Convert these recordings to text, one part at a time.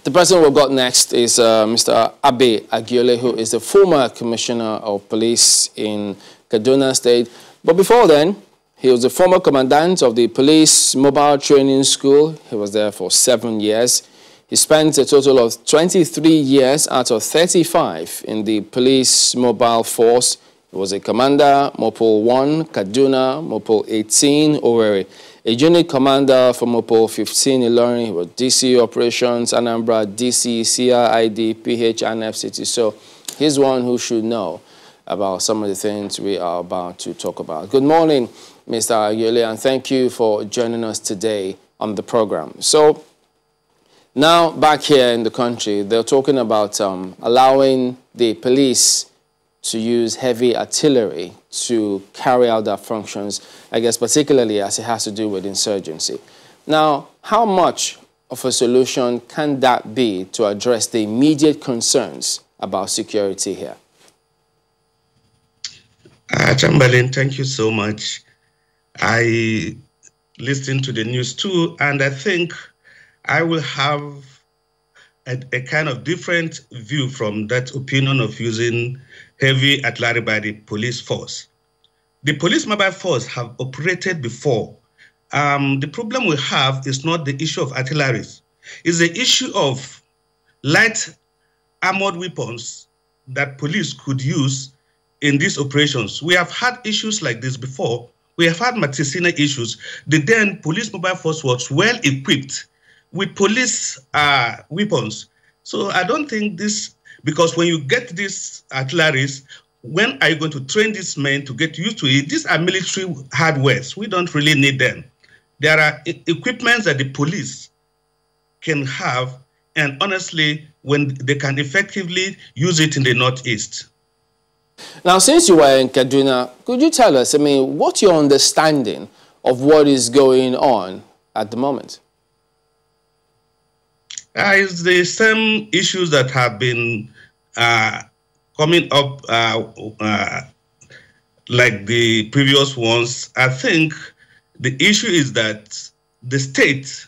The person we've got next is Mr. Abe Agiole, who is the former Commissioner of Police in Kaduna State. But before then, he was the former commandant of the Police Mobile Training School. He was there for 7 years. He spent a total of 23 years out of 35 in the Police Mobile Force. He was a commander, Mopol 1, Kaduna, Mopol 18, Owerri. A unit commander for Mopol 15, Ilorin. He was DC Operations, Anambra, DC, CID, PH, and FCT. So he's one who should know about some of the things we are about to talk about. Good morning, Mr. Agiole, and thank you for joining us today on the program. So now back here in the country, they're talking about allowing the police to use heavy artillery to carry out their functions, I guess particularly as it has to do with insurgency. Now, how much of a solution can that be to address the immediate concerns about security here? Chamberlain, thank you so much. I listened to the news too, and I think I will have a kind of different view from that opinion of using heavy artillery by the police force. The police mobile force have operated before. The problem we have is not the issue of artillery. It's the issue of light armored weapons that police could use in these operations. We have had issues like this before. We have had Matisina issues. The then police mobile force was well equipped with police weapons. So I don't think this, because when you get these artilleries, when are you going to train these men to get used to it? These are military hardwares. We don't really need them. There are equipments that the police can have, and honestly, when they can effectively use it in the Northeast. Now, since you were in Kaduna, could you tell us, what's your understanding of what is going on at the moment? It's the same issues that have been coming up like the previous ones. I think the issue is that the state,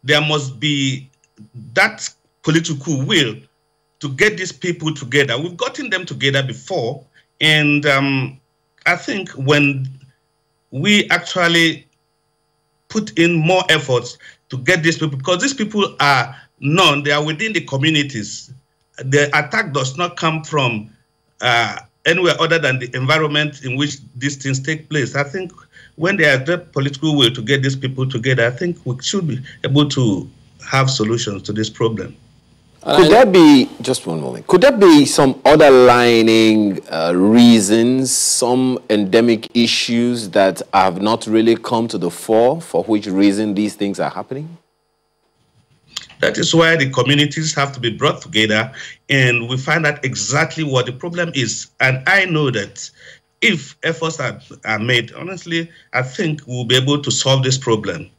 there must be that political will to get these people together. We've gotten them together before, and I think when we actually put in more efforts to get these people, because these people are known, they are within the communities. The attack does not come from anywhere other than the environment in which these things take place. I think when there is the political will to get these people together, I think we should be able to have solutions to this problem. Could there be, just one moment, could there be some underlying reasons, some endemic issues that have not really come to the fore, for which reason these things are happening? That is why the communities have to be brought together, and we find out exactly what the problem is. And I know that if efforts are made, honestly, I think we'll be able to solve this problem.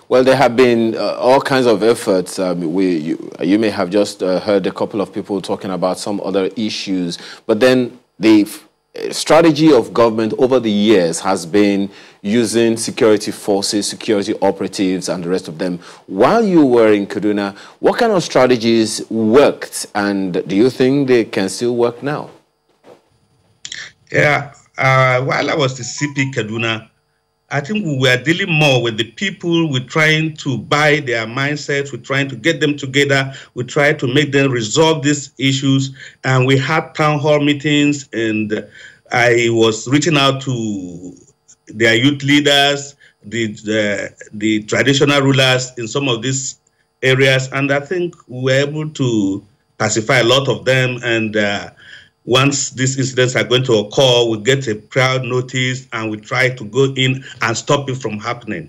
Well, there have been all kinds of efforts. You may have just heard a couple of people talking about some other issues, but then the strategy of government over the years has been using security forces, security operatives, and the rest of them. While you were in Kaduna, what kind of strategies worked, and do you think they can still work now? Yeah, while I was the CP Kaduna, I think we were dealing more with the people. We're trying to buy their mindsets. We're trying to get them together. We try to make them resolve these issues. And we had town hall meetings, and I was reaching out to their youth leaders, the traditional rulers in some of these areas. And I think we were able to pacify a lot of them. And once these incidents are going to occur, we get a prior notice and we try to go in and stop it from happening.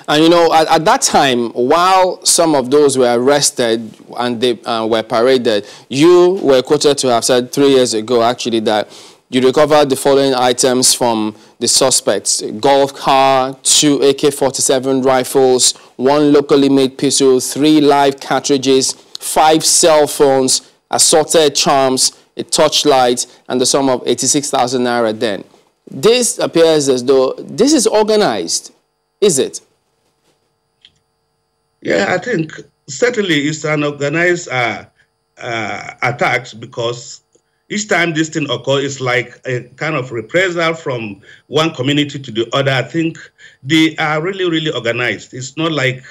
And at that time, while some of those were arrested and they were paraded, you were quoted to have said 3 years ago, actually, that you recovered the following items from the suspects: a golf car, 2 AK-47 rifles, 1 locally made pistol, 3 live cartridges, 5 cell phones, assorted charms, a torchlight, and the sum of 86,000 naira then. This appears as though this is organized, is it? Yeah, I think certainly it's an organized attack, because each time this thing occurs, it's like a kind of reprisal from one community to the other. I think they are really, really organized. It's not like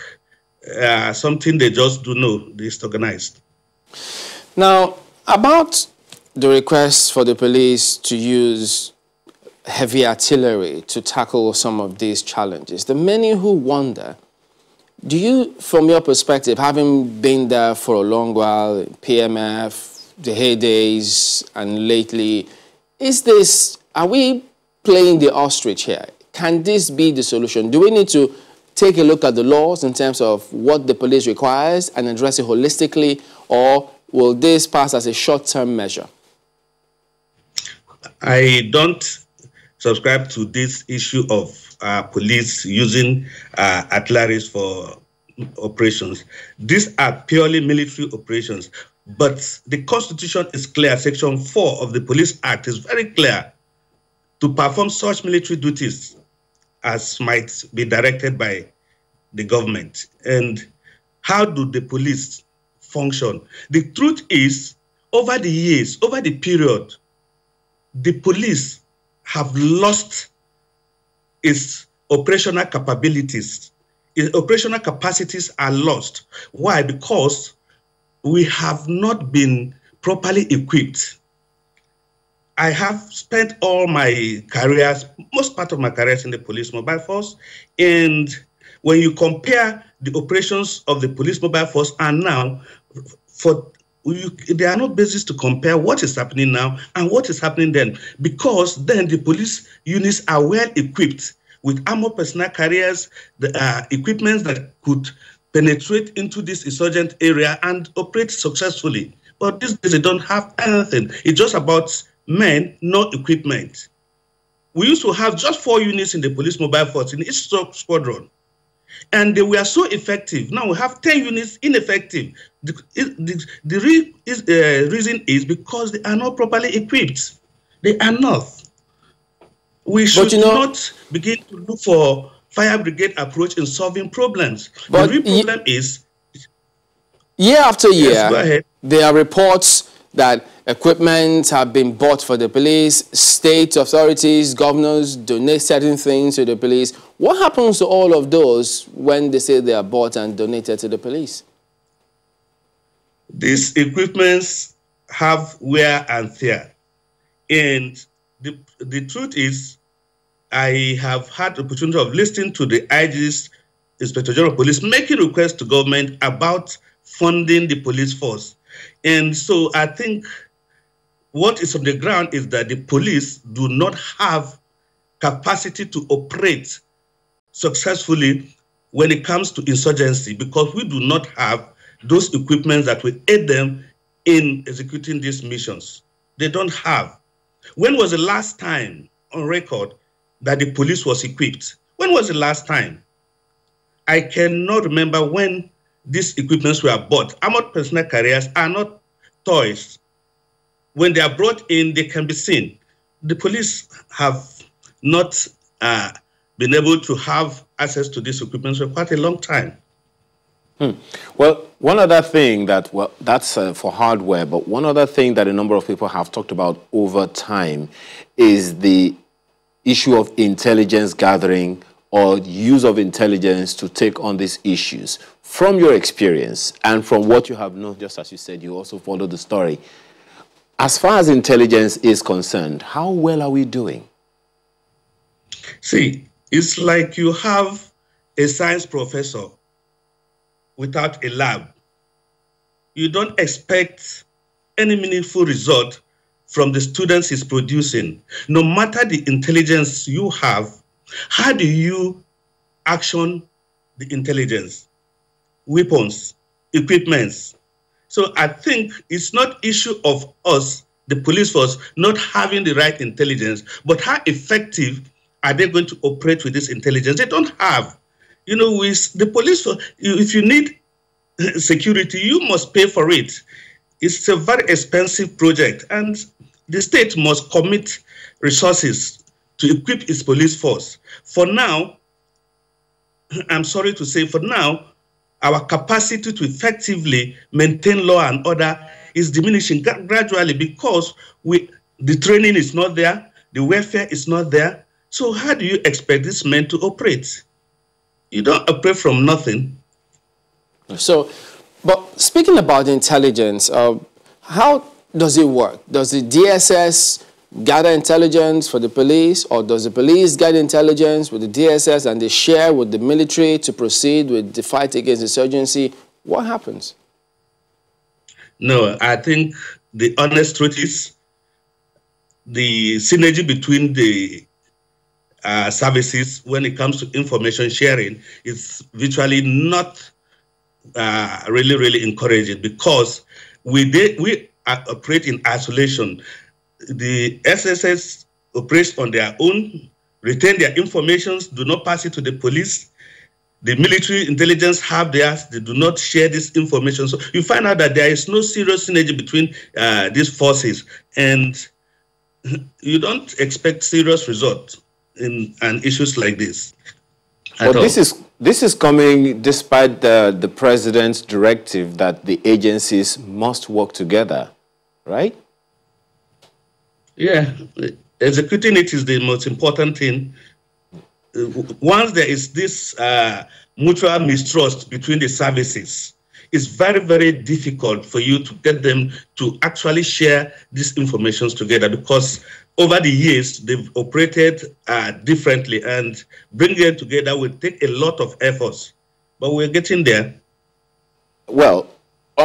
something they just do. No, it's organized. Now, about the request for the police to use heavy artillery to tackle some of these challenges, the many who wonder, do you, from your perspective, having been there for a long while, PMF, the heydays, and lately, are we playing the ostrich here? Can this be the solution? Do we need to take a look at the laws in terms of what the police requires and address it holistically, or will this pass as a short-term measure? I don't subscribe to this issue of police using artillery for operations. These are purely military operations. But the Constitution is clear. Section 4 of the Police Act is very clear to perform such military duties as might be directed by the government. And how do the police function? The truth is, over the years, over the period, the police have lost its operational capabilities. Its operational capacities are lost. Why? Because we have not been properly equipped. I have spent all my careers, most part of my careers in the police mobile force, and when you compare the operations of the police mobile force and now, there are no basis to compare what is happening now and what is happening then, because then the police units are well equipped with armored personnel carriers, the equipment that could penetrate into this insurgent area and operate successfully. But these days they don't have anything. It's just about men, no equipment. We used to have just 4 units in the police mobile force in each squadron, and they were so effective. Now we have 10 units ineffective. The reason is because they are not properly equipped. They are not. We should not begin to look for fire brigade approach in solving problems. But the real problem is, year after year, yes, go ahead. There are reports that equipment have been bought for the police, state authorities, governors donate certain things to the police. What happens to all of those when they say they are bought and donated to the police? These equipments have wear and tear. And the truth is, I have had the opportunity of listening to the IG's Inspector General of Police making requests to government about funding the police force. And so I think what is on the ground is that the police do not have capacity to operate successfully when it comes to insurgency, because we do not have those equipments that will aid them in executing these missions. They don't have. When was the last time on record that the police was equipped? When was the last time? I cannot remember when these equipments were bought. Armored personnel carriers are not toys. When they are brought in, they can be seen. The police have not been able to have access to these equipments for quite a long time. Well, one other thing that, well, that's for hardware, but one other thing that a number of people have talked about over time is the issue of intelligence gathering or use of intelligence to take on these issues. From your experience and from what you have known, just as you said, you also followed the story. As far as intelligence is concerned, how well are we doing? See, it's like you have a science professor without a lab. You don't expect any meaningful result from the students he's producing. No matter the intelligence you have, how do you action the intelligence? Weapons, equipments. So I think it's not issue of us, the police force, not having the right intelligence, but how effective are they going to operate with this intelligence? They don't have. You know, with the police, if you need security, you must pay for it. It's a very expensive project, and the state must commit resources to equip its police force. For now, I'm sorry to say, for now, our capacity to effectively maintain law and order is diminishing gradually because the training is not there, the welfare is not there. So how do you expect these men to operate? You don't operate from nothing. So, but speaking about intelligence, how does it work? Does the DSS gather intelligence for the police, or does the police get intelligence with the DSS and they share with the military to proceed with the fight against insurgency? What happens? No, I think the honest truth is the synergy between the services when it comes to information sharing is virtually not really encouraging, because we operate in isolation. The SSS operates on their own, retain their information, do not pass it to the police. The military intelligence have theirs, they do not share this information. So you find out that there is no serious synergy between these forces, and you don't expect serious results in issues like this. But this is coming despite the president's directive that the agencies must work together, right? Yeah, executing it is the most important thing. Once there is this mutual mistrust between the services, it's very difficult for you to get them to actually share these informations together, because over the years they've operated differently, and bringing them together will take a lot of efforts, but we're getting there. Well,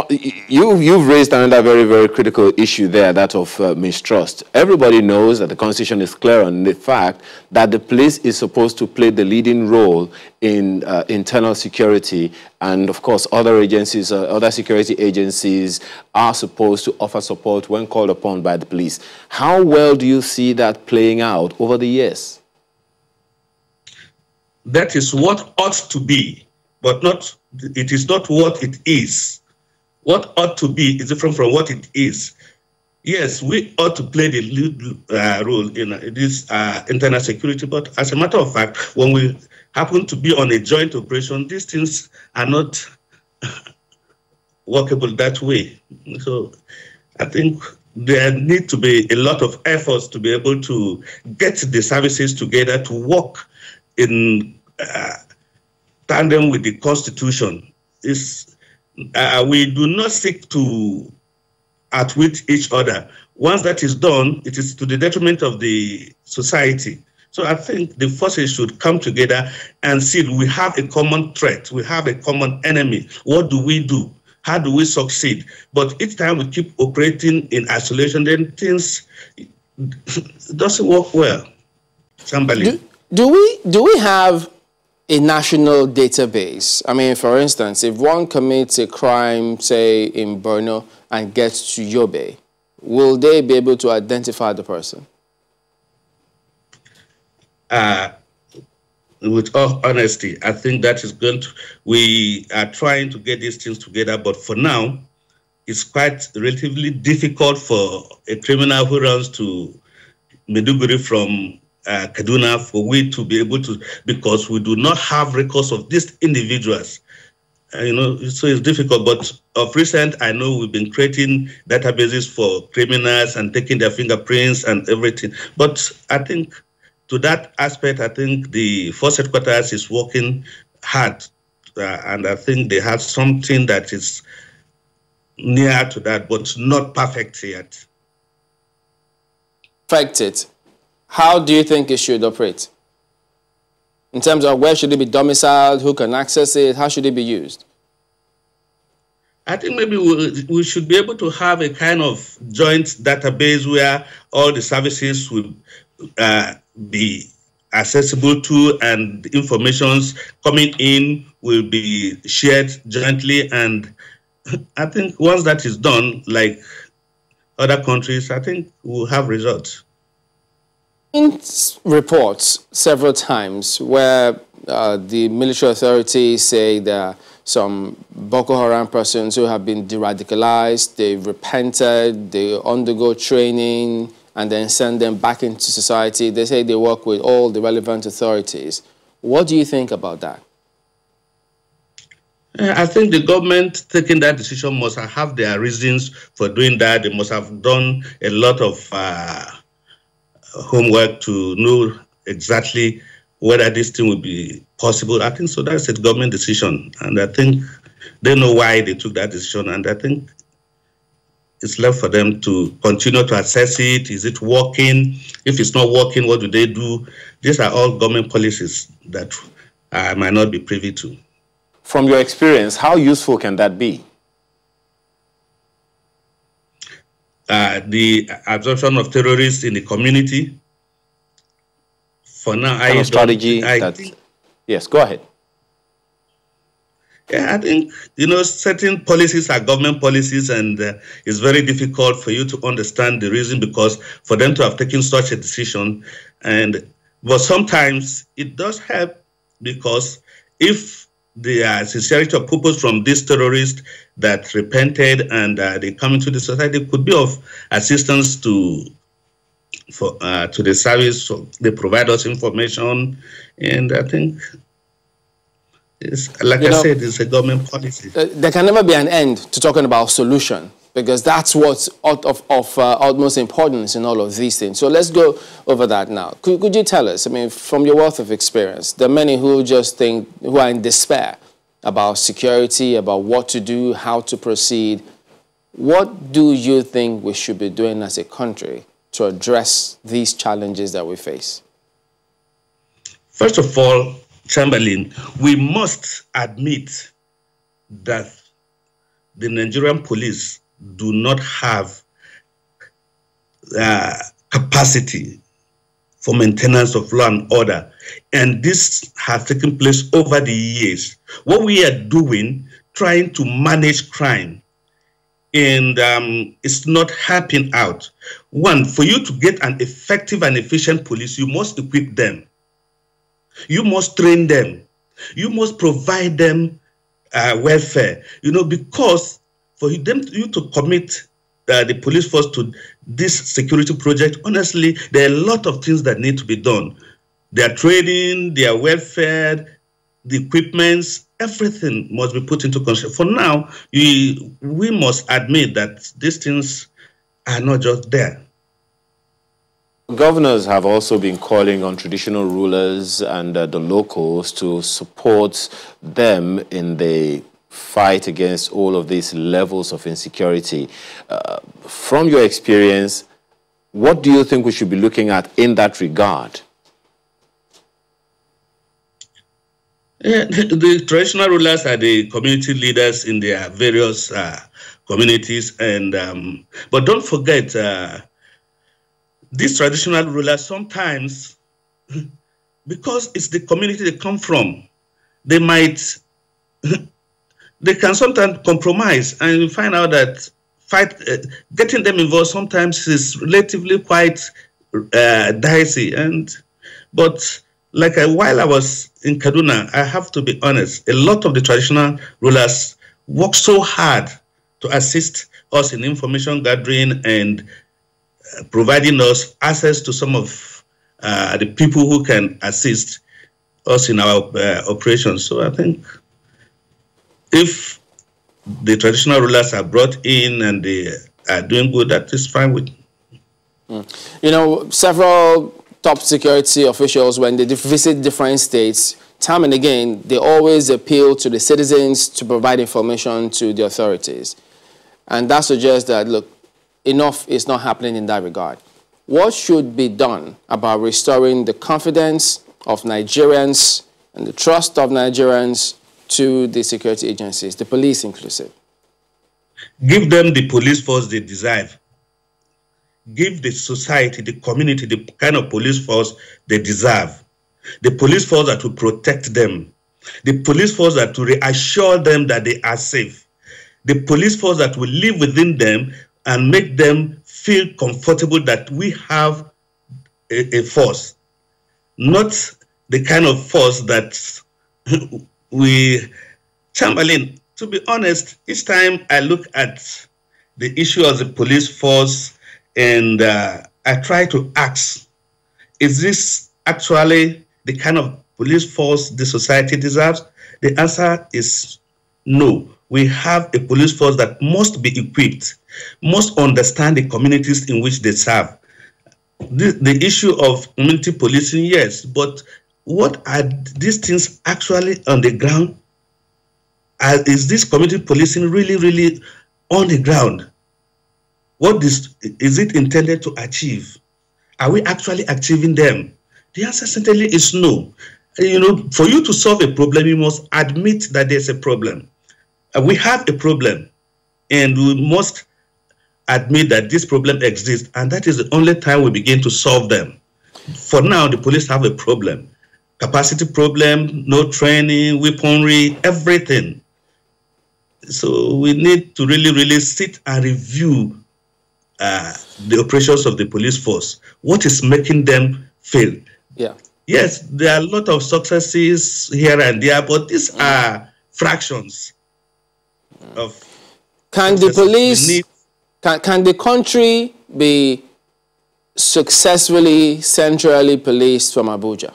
you've raised another very critical issue there, that of mistrust. Everybody knows that the Constitution is clear on the fact that the police is supposed to play the leading role in internal security, and of course other agencies, other security agencies are supposed to offer support when called upon by the police. How well do you see that playing out over the years? That is what ought to be, but it is not what it is. What ought to be is different from what it is. Yes, we ought to play the lead role in this internal security, but as a matter of fact, when we happen to be on a joint operation, these things are not workable that way. So I think there need to be a lot of efforts to be able to get the services together to work in tandem with the Constitution. We do not seek to outwit each other. Once that is done, it is to the detriment of the society. So I think the forces should come together and see we have a common threat, we have a common enemy. What do we do? How do we succeed? But each time we keep operating in isolation, then things doesn't work well. Somebody. Do we have a national database? I mean, for instance, if one commits a crime, say in Borno, and gets to Yobe, will they be able to identify the person? With all honesty, I think that is going to, we are trying to get these things together, but for now, it's quite relatively difficult for a criminal who runs to Maiduguri from Kaduna for we to be able to, because we do not have records of these individuals. So it's difficult, but of recent, I know we've been creating databases for criminals and taking their fingerprints and everything. But I think to that aspect, I think the force headquarters is working hard, and I think they have something that is near to that, but not perfect yet. Perfected. How do you think it should operate? In terms of where should it be domiciled, who can access it, how should it be used? I think maybe we should be able to have a kind of joint database where all the services will be accessible to, and the informations coming in will be shared jointly. And I think once that is done, like other countries, I think we'll have results. In reports several times where the military authorities say there are some Boko Haram persons who have been de-radicalized, they've repented, they undergo training, and then send them back into society. They say they work with all the relevant authorities. What do you think about that? I think the government taking that decision must have their reasons for doing that. They must have done a lot of homework to know exactly whether this thing will be possible. I think so. That's a government decision. And I think they know why they took that decision. And I think it's left for them to continue to assess it. Is it working? If it's not working, what do they do? These are all government policies that I might not be privy to. From your experience, how useful can that be? The absorption of terrorists in the community. For now, yes, go ahead. Yeah, I think, certain policies are government policies, and it's very difficult for you to understand the reason because for them to have taken such a decision. But sometimes it does help because if the sincerity of purpose from these terrorists that repented and they come into the society could be of assistance to the service. So they provide us information, and I think it's, like I said, it's a government policy. There can never be an end to talking about solution, because that's what's of utmost importance in all of these things. So let's go over that now. Could you tell us, I mean, from your wealth of experience, there are many who just think, who are in despair about security, about what to do, how to proceed. What do you think we should be doing as a country to address these challenges that we face? First of all, Chamberlain, we must admit that the Nigerian police do not have capacity for maintenance of law and order. And this has taken place over the years. What we are doing, trying to manage crime, and it's not helping out. One, for you to get an effective and efficient police, you must equip them. You must train them. You must provide them welfare. Because for you to commit the police force to this security project, honestly, there are a lot of things that need to be done. Their training, their welfare, the equipments, everything must be put into consideration. For now, we must admit that these things are not just there. Governors have also been calling on traditional rulers and the locals to support them in the fight against all of these levels of insecurity. From your experience, what do you think we should be looking at in that regard? The traditional rulers are the community leaders in their various communities, but don't forget, these traditional rulers sometimes, because it's the community they come from, they can sometimes compromise, and you find out that getting them involved sometimes is relatively quite dicey. But while I was in Kaduna, I have to be honest, a lot of the traditional rulers work so hard to assist us in information gathering and providing us access to some of the people who can assist us in our operations. So I think if the traditional rulers are brought in and they are doing good, that is fine with me. Several top security officials, when they visit different states, time and again, they always appeal to the citizens to provide information to the authorities. And that suggests that, look, enough is not happening in that regard. What should be done about restoring the confidence of Nigerians and the trust of Nigerians to the security agencies, the police inclusive? Give them the police force they deserve. Give the society, the community, the kind of police force they deserve. The police force that will protect them. The police force that will reassure them that they are safe. The police force that will live within them and make them feel comfortable that we have a force. Not the kind of force that Chamberlain, to be honest, each time I look at the issue of the police force and I try to ask, is this actually the kind of police force the society deserves? The answer is No, we have a police force that must be equipped, must understand the communities in which they serve. The issue of community policing, yes, but what are these things actually on the ground? Is this community policing really on the ground? What is it intended to achieve? Are we actually achieving them? The answer certainly is no. You know, for you to solve a problem, you must admit that there's a problem. We have a problem, and we must admit that this problem exists, and that is the only time we begin to solve them. For now, the police have a problem. Capacity problem, no training, weaponry, everything. So we need to really sit and review the operations of the police force. What is making them fail? Yeah. Yes, there are a lot of successes here and there, but these are fractions of. Can the police, can the country be successfully centrally policed from Abuja?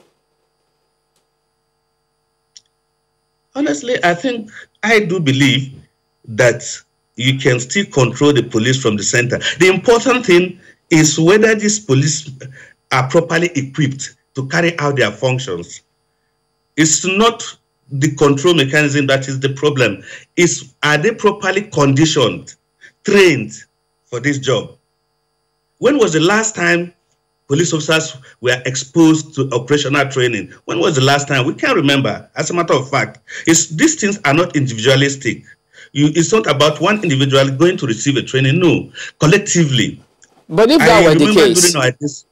Honestly, I do believe that you can still control the police from the center. The important thing is whether these police are properly equipped to carry out their functions. It's not the control mechanism that is the problem. Are they properly conditioned, trained for this job? When was the last time police officers were exposed to operational training? When was the last time? We can't remember. As a matter of fact, these things are not individualistic. It's not about one individual going to receive a training. No, collectively. But if that were the case,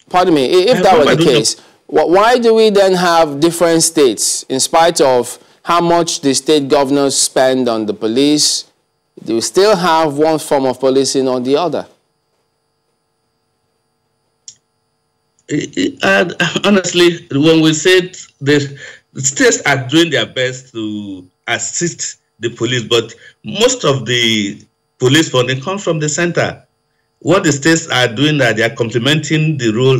pardon me, if that were the case, why do we then have different states? In spite of how much the state governors spend on the police, do we still have one form of policing or the other? Honestly, when we said the states are doing their best to assist the police, but most of the police funding comes from the center. What the states are doing, that they are complementing the role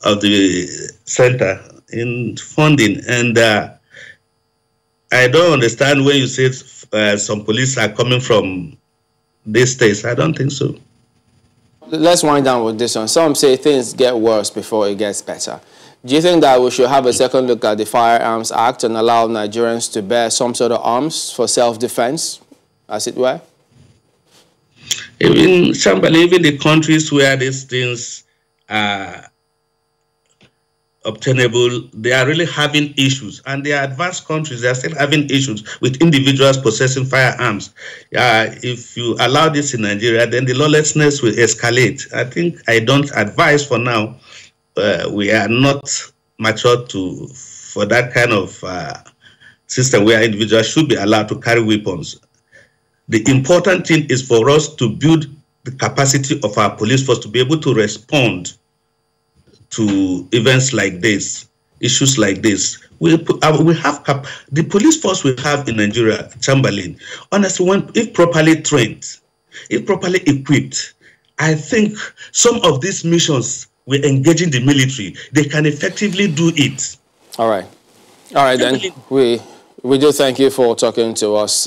of the center in funding. And I don't understand when you say some police are coming from these states. I don't think so. Let's wind down with this one. Some say things get worse before it gets better. Do you think that we should have a second look at the Firearms Act and allow Nigerians to bear some sort of arms for self-defense, as it were? Even the countries where these things are obtainable, they are really having issues. And the advanced countries, they are still having issues with individuals possessing firearms. If you allow this in Nigeria, then the lawlessness will escalate. I don't advise for now. We are not mature for that kind of system where individuals should be allowed to carry weapons. The important thing is for us to build the capacity of our police force to be able to respond to events like this, issues like this. We have the police force we have in Nigeria, Chamberlain. Honestly, if properly trained, if properly equipped, I think some of these missions we're engaging the military, they can effectively do it. All right then. We do thank you for talking to us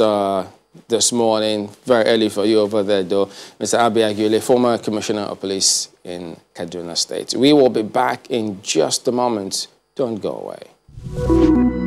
this morning. Very early for you over there, though. Mr. Abe Agiole, former Commissioner of Police in Kaduna State. We will be back in just a moment. Don't go away.